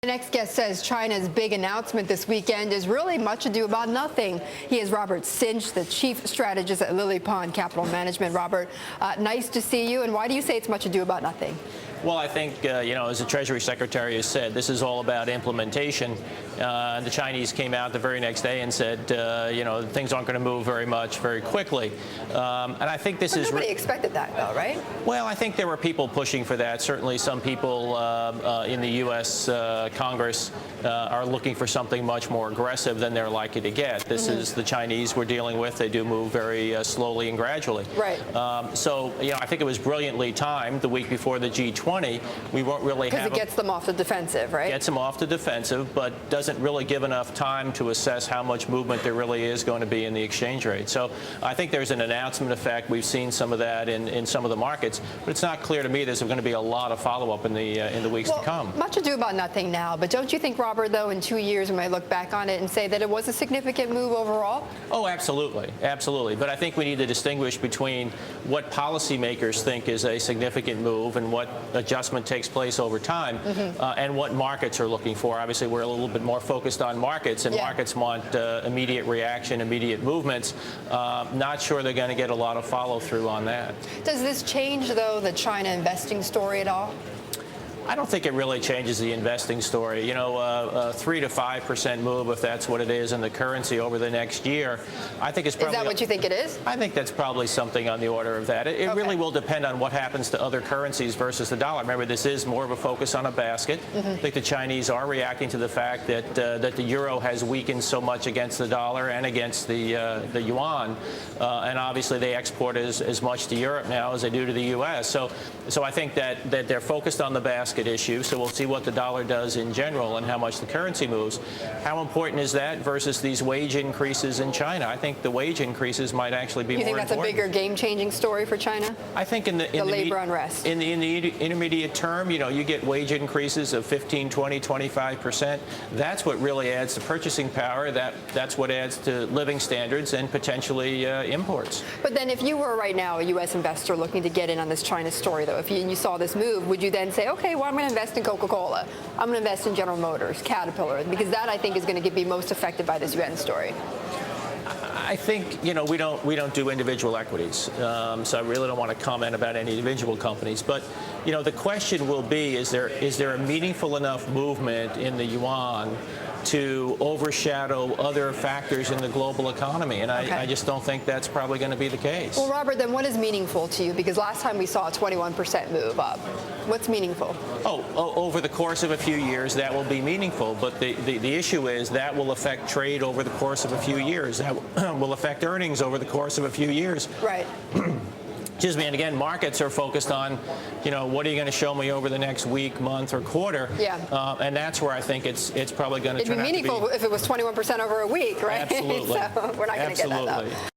Next guest says China's big announcement this weekend is really much ado about nothing. He is Robert Sinche, the chief strategist at Lily Pond Capital Management. Robert, nice to see you. And why do you say it's much ado about nothing? Well, I think, as the Treasury Secretary has said, this is all about implementation. The Chinese came out the very next day and said, things aren't going to move very quickly. And I think this is... Nobody expected that, though, right? Well, I think there were people pushing for that. Certainly some people in the U.S. Congress are looking for something much more aggressive than they're likely to get. This is the Chinese we're dealing with. They do move very slowly and gradually. Right. I think it was brilliantly timed the week before the G20. We won't really have... Because it gets them off the defensive, right? Gets them off the defensive, but doesn't really give enough time to assess how much movement there really is going to be in the exchange rate. So I think there's an announcement effect. We've seen some of that in some of the markets, but it's not clear to me there's going to be a lot of follow-up in the weeks to come. Much ado about nothing now, but don't you think, Robert, though, in 2 years we might look back on it and say that it was a significant move overall? Oh, absolutely. Absolutely. But I think we need to distinguish between what policymakers think is a significant move and what adjustment takes place over time, and what markets are looking for. Obviously, we're a little bit more focused on markets, and markets want immediate reaction, immediate movements. Not sure they're going to get a lot of follow-through on that. Does this change, though, the China investing story at all? I don't think it really changes the investing story. A 3 to 5% move, if that's what it is, in the currency over the next year, I think it's probably... Is that what you think it is? I think that's probably something on the order of that. It really will depend on what happens to other currencies versus the dollar. Remember, this is more of a focus on a basket. I think the Chinese are reacting to the fact that the euro has weakened so much against the dollar and against the yuan, and obviously they export as much to Europe now as they do to the U.S. So I think that they're focused on the basket issue, so we'll see what the dollar does in general and how much the currency moves. How important is that versus these wage increases in China? I think the wage increases might actually be more important. You think that's a bigger game-changing story for China? I think in the labor unrest. In the intermediate term, you get wage increases of 15, 20, 25%. That's what really adds to purchasing power. That's what adds to living standards and potentially imports. But then if you were right now a U.S. investor looking to get in on this China story, though, if you saw this move, would you then say, okay, well, I'm going to invest in Coca-Cola, I'm going to invest in General Motors, Caterpillar, because that, I think, is going to be most affected by this Yuan story? I think, we don't do individual equities, so I really don't want to comment about any individual companies. But, the question will be, is there a meaningful enough movement in the yuan to overshadow other factors in the global economy? And I just don't think that's probably going to be the case. Well, Robert, then what is meaningful to you? Because last time we saw a 21% move up. What's meaningful? Over the course of a few years, that will be meaningful. But the issue is that will affect trade over the course of a few years. That will affect earnings over the course of a few years. Right. Excuse me, and again, markets are focused on, what are you going to show me over the next week, month, or quarter? Yeah. And that's where I think it's probably going to turn out to be. It'd be meaningful if it was 21% over a week, right? Absolutely. So we're not going to get that, though.